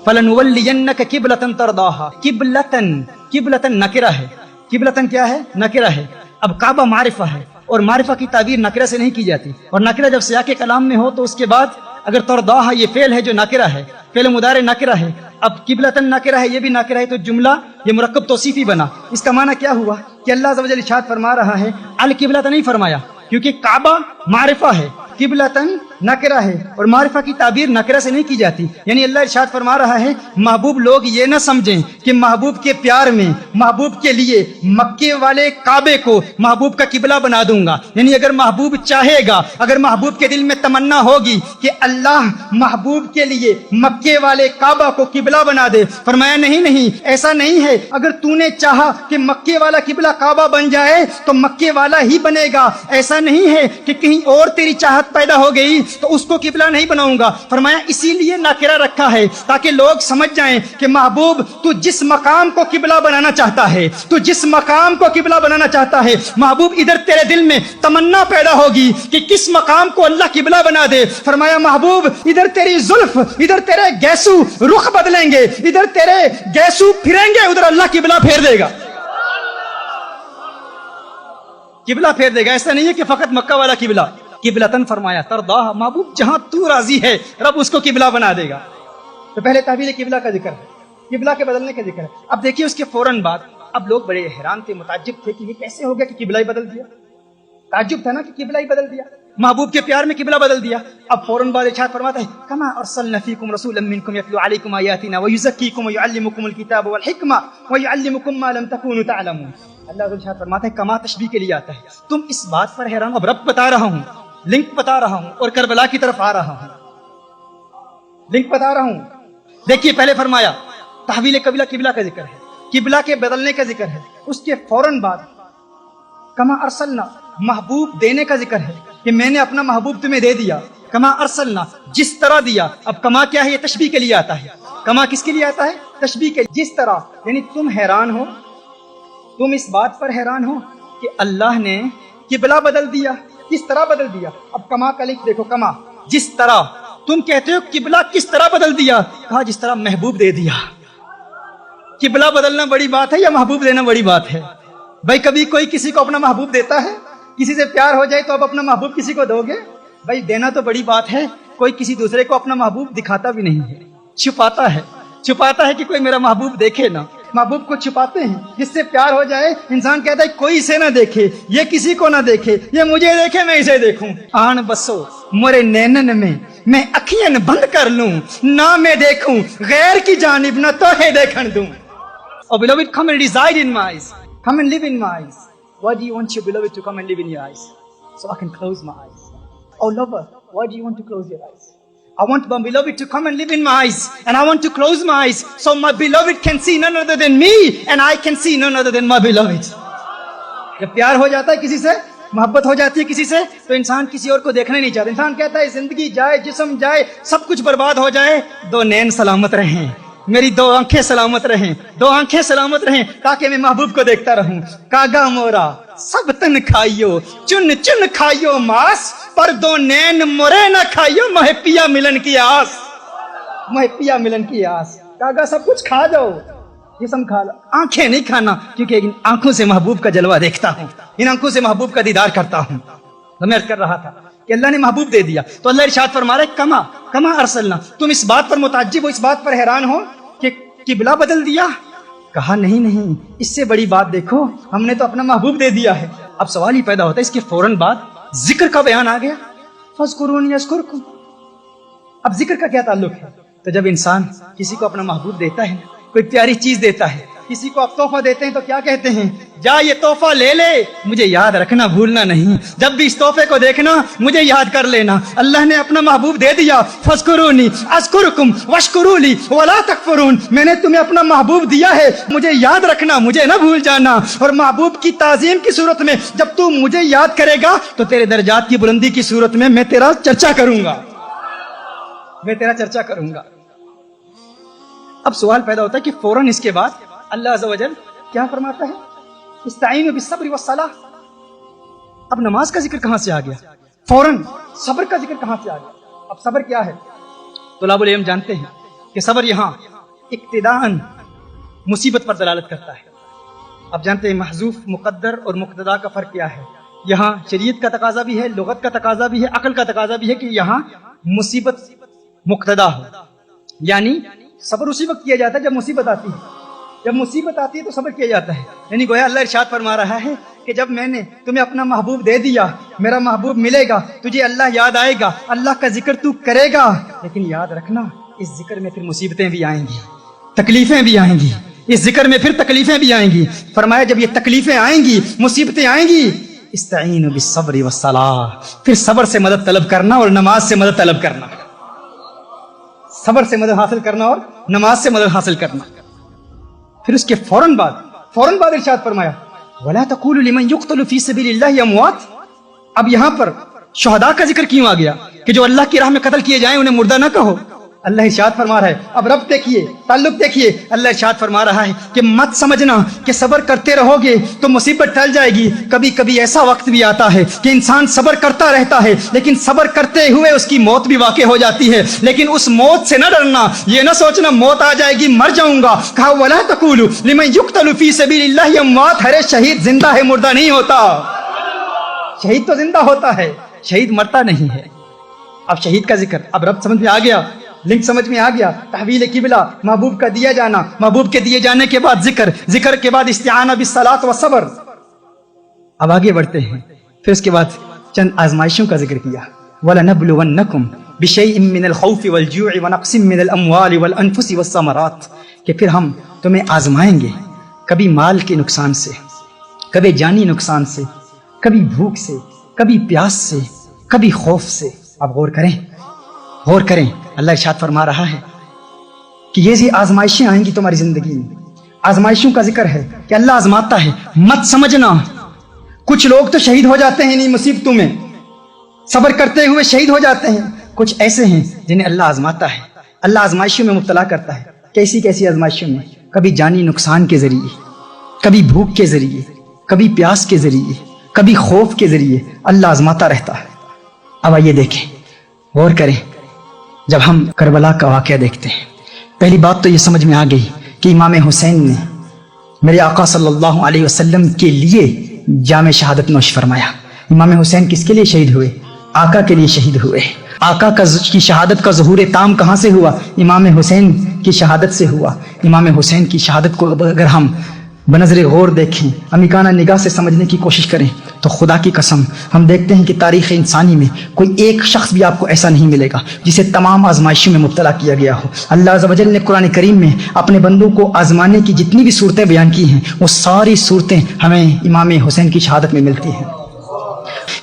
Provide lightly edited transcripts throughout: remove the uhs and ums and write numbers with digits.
فَلَنُوَلِّيَنَّكَ قِبْلَةً تَرْضَاهَا قبلتن نکرہ ہے، قبلتن کیا ہے؟ نکرہ ہے۔ اب کعبہ معرفہ ہے اور معرفہ کی تعبیر نکرہ سے نہیں کی جاتی، اور نکرہ جب سیاق کلام میں ہو تو اس کے بعد اگر ترضاہا یہ فعل ہے جو نکرہ ہے، فعل مضارع نکرہ ہے، اب قبلتن نکرہ ہے، یہ بھی نکرہ ہے، تو جملہ یہ مرکب توصیفی بنا۔ اس کا معنی کیا ہوا کہ اللہ عز و جل ارشاد فرما رہا ہے، القبلۃ نہیں فرمایا، کیونکہ کعبہ معرفہ ہے، قبلتن نکرہ ہے، اور معرفہ کی تعبیر نکرہ سے نہیں کی جاتی۔ یعنی اللہ ارشاد فرما رہا ہے محبوب لوگ یہ نہ سمجھیں کہ محبوب کے پیار میں محبوب کے لیے مکے والے کعبے کو محبوب کا قبلہ بنا دوں گا۔ یعنی اگر محبوب چاہے گا، اگر محبوب کے دل میں تمنا ہوگی کہ اللہ محبوب کے لیے مکے والے کعبہ کو قبلہ بنا دے، فرمایا نہیں ایسا نہیں ہے، اگر تو نے چاہا کہ مکے والا قبلہ کعبہ بن جائے تو مکے والا ہی بنے گا، ایسا نہیں ہے کہ کہیں اور تیری چاہت پیدا ہو گئی تو اس کو قبلہ نہیں بناؤں گا۔ فرمایا اسی لیے ناکرہ رکھا ہے تاکہ لوگ سمجھ جائیں کہ محبوب تو جس مقام کو قبلہ بنانا چاہتا ہے، تو جس مقام کو قبلہ بنانا چاہتا ہے، محبوب ادھر تیرے دل میں تمنا پیدا ہوگی کہ کس مقام کو اللہ قبلہ بنا دے، فرمایا محبوب ادھر تیری زلف، ادھر تیرے گیسو رخ بدلیں گے، ادھر تیرے گیسو پھریں گے، ادھر اللہ قبلہ پھیر دے گا، قبلہ پھیر دے گا۔ ایسا نہیں ہے کہ فقط مکہ والا قبلہ، قبلتن فرمایا ترضاہ، محبوب جہاں تو راضی ہے رب اس کو قبلہ بنا دے گا۔ تو پہلے تعبیر قبلہ کا ذکر ہے، قبلہ کے بدلنے کا ذکر ہے۔ اب دیکھیے اس کے فوراً بعد اب لوگ بڑے حیران تھے، متعجب تھے کہ یہ کیسے ہو گیا کہ قبلہ ہی بدل دیا، تعجب تھا نا کہ قبلہ ہی بدل دیا، محبوب کے پیار میں قبلہ بدل دیا۔ اب فوراً بعد ارشاد فرماتا ہے کما ارسلنا فیکم رسولا منکم یتلو علیکم آیاتنا ویزکیکم ویعلمکم الکتاب والحکمہ ویعلمکم ما لم تکونوا تعلمون۔ اللہ ارشاد فرماتا ہے کما تشبیہ کے لیے آتا ہے، تم اس بات پر حیران، اب رب بتا رہا ہوں، لنک بتا رہا ہوں اور کربلا کی طرف آ رہا ہوں، لنک بتا رہا ہوں۔ دیکھیے پہلے فرمایا تحویل قبلہ، قبلہ کا ذکر ہے، قبلہ کے بدلنے کا ذکر ہے، اس کے فوراً بعد کما ارسلنا، محبوب دینے کا ذکر ہے کہ میں نے اپنا محبوب تمہیں دے دیا، کما ارسلنا جس طرح دیا۔ اب کما کیا ہے؟ یہ تشبیہ کے لیے آتا ہے، کما کس کے لیے آتا ہے؟ تشبیہ کے، جس طرح، یعنی تم حیران ہو، تم اس بات پر حیران ہو کہ اللہ نے قبلہ بدل دیا، کس طرح بدل دیا؟ اب کما کا لکھ دیکھو، کما جس طرح، تم کہتے ہو قبلہ کس طرح بدل دیا؟ کہا جس طرح محبوب دے دیا۔ قبلہ بدلنا بڑی بات ہے یا محبوب دینا بڑی بات ہے؟ بھائی کبھی کوئی کسی کو اپنا محبوب دیتا ہے؟ کسی سے پیار ہو جائے تو اب اپنا محبوب کسی کو دو گے؟ بھائی دینا تو بڑی بات ہے، کوئی کسی دوسرے کو اپنا محبوب دکھاتا بھی نہیں ہے، چھپاتا ہے کہ کوئی میرا محبوب دیکھے نا، محبوب کو چھپاتے ہیں۔ جس سے پیار ہو جائے انسان کہتا ہے کوئی اسے نہ دیکھے، یہ کسی کو نہ دیکھے، یہ مجھے دیکھے میں اسے دیکھوں۔ آن بسو مورے نینن میں اکھیاں بند کر لوں، نہ میں دیکھوں غیر کی جانب، نہ تو ہے دیکھن دوں۔ Oh beloved, come and reside in my eyes, come and live in my eyes. Why do you want your beloved to come and live in your eyes? So I can close my eyes. Oh lover, why do you want to close your eyes? I want my beloved to come and live in my eyes, and I want to close my eyes so my beloved can see none other than me and I can see none other than my beloved. جب پیار ہو جاتا ہے کسی سے، محبت ہو جاتی ہے کسی سے، تو انسان کسی اور کو دیکھنا نہیں چاہتا، انسان کہتا ہے زندگی جائے، جسم جائے، سب کچھ برباد ہو جائے، دو نین سلامت رہیں، میری دو آنکھیں سلامت رہیں، دو آنکھیں سلامت رہیں، تاکہ میں محبوب کو دیکھتا رہوں۔ کاگا مورا سب تن کھائیو، چن چن کھائیو ماس، پر دو نین مورے نہ کھائیو، مہے پیا ملن کی آس، مہے پیا ملن کی آس۔ کاگا سب کچھ کھا جاؤ، جسم کھا لو، آنکھیں نہیں کھانا، کیونکہ ان آنکھوں سے محبوب کا جلوہ دیکھتا ہوں، ان آنکھوں سے محبوب کا دیدار کرتا ہوں۔ تو میں عرض کر رہا تھا کہ اللہ نے محبوب دے دیا، تو اللہ ارشاد فرما رہا ہے کما ارسلنا، تم اس بات پر متعجب ہو، اس بات پر حیران ہو کہ قبلہ بدل دیا؟ کہا نہیں، اس سے بڑی بات دیکھو، ہم نے تو اپنا محبوب دے دیا ہے۔ اب سوال ہی پیدا ہوتا ہے، اس کے فوراً بعد ذکر کا بیان آ گیا، فاذکرونی اذکرکم۔ اب ذکر کا کیا تعلق ہے؟ تو جب انسان کسی کو اپنا محبوب دیتا ہے، کوئی پیاری چیز دیتا ہے، کسی کو آپ تحفہ دیتے ہیں تو کیا کہتے ہیں؟ جا یہ تحفہ لے لے، مجھے یاد رکھنا، بھولنا نہیں، جب بھی اس تحفے کو دیکھنا مجھے یاد کر لینا۔ اللہ نے اپنا محبوب دے دیا، فاذکرونی اذکرکم واشکروا لی ولا تکفرون، میں نے تمہیں اپنا محبوب دیا ہے، مجھے یاد رکھنا، مجھے نہ بھول جانا۔ اور محبوب کی تعظیم کی صورت میں جب تو مجھے یاد کرے گا تو تیرے درجات کی بلندی کی صورت میں میں تیرا چرچا کروں گا، میں تیرا چرچا کروں گا۔ اب سوال پیدا ہوتا ہے کہ فوراً اس کے بعد اللہ عز و جل کیا فرماتا ہے؟ استعینوا بالصبر والصلاۃ۔ اب نماز کا ذکر کہاں سے آ گیا؟ فوراً صبر کا ذکر کہاں سے آ گیا؟ اب صبر کیا ہے؟ طلاب العلم جانتے ہیں کہ صبر یہاں اقتداءً مصیبت پر دلالت کرتا ہے. اب جانتے ہیں محذوف مقدر اور مقتدا کا فرق کیا ہے. یہاں شریعت کا تقاضا بھی ہے، لغت کا تقاضا بھی ہے، عقل کا تقاضا بھی ہے کہ یہاں مصیبت مقتدا ہو. یعنی صبر اسی وقت کیا جاتا ہے جب مصیبت آتی ہے. جب مصیبت آتی ہے تو صبر کیا جاتا ہے. یعنی گویا اللہ ارشاد فرما رہا ہے کہ جب میں نے تمہیں اپنا محبوب دے دیا، میرا محبوب ملے گا، تجھے اللہ یاد آئے گا، اللہ کا ذکر تو کرے گا، لیکن یاد رکھنا اس ذکر میں پھر مصیبتیں بھی آئیں گی، تکلیفیں بھی آئیں گی. اس ذکر میں پھر تکلیفیں بھی آئیں گی. فرمایا جب یہ تکلیفیں آئیں گی، مصیبتیں آئیں گی، استعینوا بالصبر والصلاۃ، پھر صبر سے مدد طلب کرنا اور نماز سے مدد طلب کرنا. صبر سے مدد حاصل کرنا اور نماز سے مدد حاصل کرنا. پھر اس کے فوراً بعد ارشاد فرمایا وَلَا تَقُولُوا لِمَنْ يُقْتَلُ فِي سَبِيلِ اللَّهِ أَمْوَاتٌ. اب یہاں پر شہداء کا ذکر کیوں آ گیا کہ جو اللہ کی راہ میں قتل کیے جائیں انہیں مردہ نہ کہو. اللہ ارشاد فرما رہا ہے. اب رب دیکھیے، تعلق دیکھیے. اللہ ارشاد فرما رہا ہے کہ مت سمجھنا کہ صبر کرتے رہو گے تو مصیبت ٹل جائے گی. کبھی کبھی ایسا وقت بھی آتا ہے کہ انسان صبر کرتا رہتا ہے، لیکن صبر کرتے ہوئے اس کی موت بھی واقع ہو جاتی ہے. لیکن اس موت سے نہ ڈرنا، یہ نہ سوچنا موت آ جائے گی مر جاؤں گا. کہا وَلَا تَقُولُوا لِمَنْ يُقْتَلُ فِي سَبِيلِ اللَّهِ أَمْوَاتٌ. ارے شہید زندہ ہے، مردہ نہیں ہوتا. شہید تو زندہ ہوتا ہے، شہید مرتا نہیں ہے. اب شہید کا ذکر، اب رب سمجھ میں آ گیا، لنک سمجھ میں آ گیا. تحویل قبلہ، محبوب کا دیا جانا، محبوب کے دیے جانے کے بعد ذکر کے بعد استعانہ بالصلاۃ والصبر. اب آگے بڑھتے ہیں. پھر اس کے بعد چند آزمائشوں کا ذکر کیا. وَلَنَبْلُوَنَّكُمْ بِشَيْءٍ مِّنَ الْخَوْفِ وَالْجُوعِ وَنَقْصٍ مِّنَ الْأَمْوَالِ وَالْأَنفُسِ وَالثَّمَرَاتِ، کہ پھر ہم تمہیں آزمائیں گے، کبھی مال کے نقصان سے، کبھی جانی نقصان سے، کبھی بھوک سے، کبھی پیاس سے، کبھی خوف سے. اب غور کریں. اللہ ارشاد فرما رہا ہے کہ یہ آزمائشیں آئیں گی تمہاری زندگی میں. آزمائشوں کا ذکر ہے کہ اللہ آزماتا ہے. مت سمجھنا کچھ لوگ تو شہید ہو جاتے ہیں انہیں مصیبتوں میں، صبر کرتے ہوئے شہید ہو جاتے ہیں. کچھ ایسے ہیں جنہیں اللہ آزماتا ہے، اللہ آزمائشوں میں مبتلا کرتا ہے. کیسی آزمائشوں میں؟ کبھی جانی نقصان کے ذریعے، کبھی بھوک کے ذریعے، کبھی پیاس کے ذریعے، کبھی خوف کے ذریعے اللہ آزماتا رہتا ہے. اب آئیے دیکھیں، غور کریں. جب ہم کربلا کا واقعہ دیکھتے ہیں، پہلی بات تو یہ سمجھ میں آ گئی کہ امام حسین نے میرے آقا صلی اللہ علیہ وسلم کے لیے جام شہادت نوش فرمایا. امام حسین کس کے لیے شہید ہوئے؟ آقا کے لیے شہید ہوئے. آقا کی شہادت کا ظہور تام کہاں سے ہوا؟ امام حسین کی شہادت سے ہوا. امام حسین کی شہادت کو اگر ہم بنظر غور دیکھیں، عمیقانہ نگاہ سے سمجھنے کی کوشش کریں تو خدا کی قسم ہم دیکھتے ہیں کہ تاریخ انسانی میں کوئی ایک شخص بھی آپ کو ایسا نہیں ملے گا جسے تمام آزمائشوں میں مبتلا کیا گیا ہو. اللہ عز و جل نے قرآن کریم میں اپنے بندوں کو آزمانے کی جتنی بھی صورتیں بیان کی ہیں، وہ ساری صورتیں ہمیں امام حسین کی شہادت میں ملتی ہیں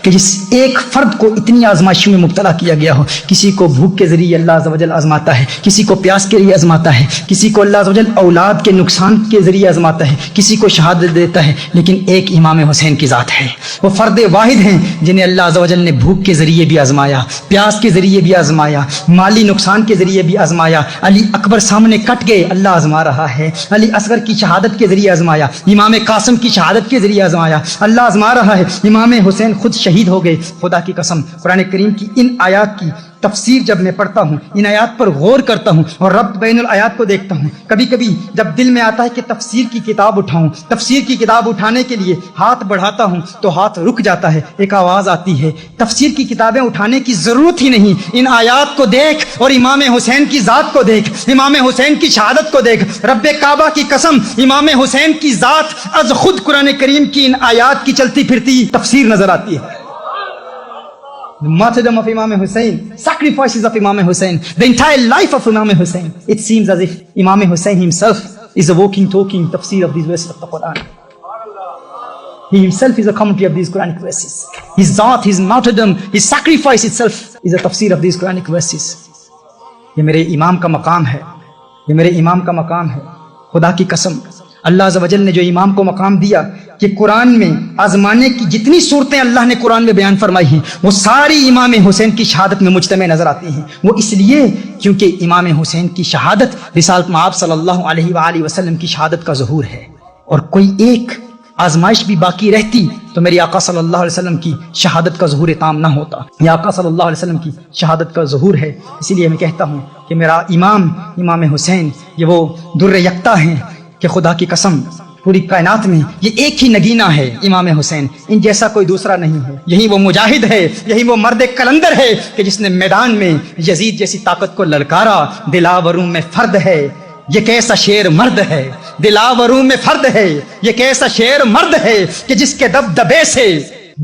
کہ جس ایک فرد کو اتنی آزمائشوں میں مبتلا کیا گیا ہو. کسی کو بھوک کے ذریعے اللہ عز و جل آزماتا ہے، کسی کو پیاس کے لیے آزماتا ہے، کسی کو اللہ عز و جل اولاد کے نقصان کے ذریعے آزماتا ہے، کسی کو شہادت دیتا ہے. لیکن ایک امام حسین کی ذات ہے، وہ فرد واحد ہیں جنہیں اللہ عز و جل نے بھوک کے ذریعے بھی آزمایا، پیاس کے ذریعے بھی آزمایا، مالی نقصان کے ذریعے بھی آزمایا. علی اکبر سامنے کٹ گئے، اللہ آزما رہا ہے. علی اصغر کی شہادت کے ذریعے آزمایا، امام قاسم کی شہادت کے ذریعے آزمایا، اللہ آزما رہا ہے. امام حسین خود شہید ہو گئے. خدا کی قسم قرآن کریم کی ان آیات کی تفسیر جب میں پڑھتا ہوں، ان آیات پر غور کرتا ہوں اور ربط بین الآیات کو دیکھتا ہوں، کبھی کبھی جب دل میں آتا ہے کہ تفسیر کی کتاب اٹھاؤں، تفسیر کی کتاب اٹھانے کے لیے ہاتھ بڑھاتا ہوں تو ہاتھ رک جاتا ہے. ایک آواز آتی ہے تفسیر کی کتابیں اٹھانے کی ضرورت ہی نہیں، ان آیات کو دیکھ اور امام حسین کی ذات کو دیکھ، امام حسین کی شہادت کو دیکھ. رب کعبہ کی قسم امام حسین کی ذات از خود قرآن کریم کی ان آیات کی چلتی پھرتی تفسیر نظر آتی ہے. The martyrdom of Imam Hussein, sacrifices of Imam Hussein, the entire life of Imam Hussein. It seems as if Imam Hussein himself is a walking, talking tafsir of these verses of the Quran. He himself is a commentary of these Quranic verses. His zat, his martyrdom, his sacrifice itself is a tafsir of these Quranic verses. یہ میرے امام کا مقام ہے، یہ میرے امام کا مقام ہے. خدا کی قسم اللہ عز و جل نے جو امام کو مقام دیا کہ قرآن میں آزمانے کی جتنی صورتیں اللہ نے قرآن میں بیان فرمائی ہیں وہ ساری امام حسین کی شہادت میں مجتمع نظر آتی ہیں. وہ اس لیے کیونکہ امام حسین کی شہادت رسالت مآب صلی اللہ علیہ وآلہ وسلم کی شہادت کا ظہور ہے. اور کوئی ایک آزمائش بھی باقی رہتی تو میری آقا صلی اللہ علیہ وسلم کی شہادت کا ظہور تام نہ ہوتا. یہ آقا صلی اللہ علیہ وسلم کی شہادت کا ظہور ہے. اسی لیے میں کہتا ہوں کہ میرا امام حسین یہ وہ در یکتا ہیں کہ خدا کی قسم پوری کائنات میں یہ ایک ہی نگینہ ہے امام حسین، ان جیسا کوئی دوسرا نہیں ہے. یہی وہ مجاہد ہے، یہی وہ مرد کلندر ہے کہ جس نے میدان میں یزید جیسی طاقت کو للکارا. دلاوروں میں فرد ہے یہ کیسا شیر مرد ہے، دلاوروں میں فرد ہے یہ کیسا شیر مرد ہے کہ جس کے دبدبے سے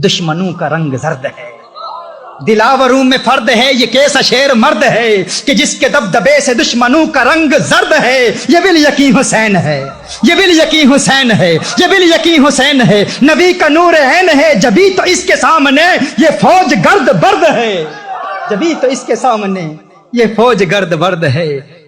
دشمنوں کا رنگ زرد ہے. دلاوروں میں فرد ہے یہ کیسا شیر مرد ہے کہ جس کے دبدبے سے دشمنوں کا رنگ زرد ہے. یہ بالیقین حسین ہے، یہ بالیقین حسین ہے، یہ بالیقین حسین ہے. نبی کا نور عین ہے جبھی تو اس کے سامنے یہ فوج گرد برد ہے، جبھی تو اس کے سامنے یہ فوج گرد برد ہے.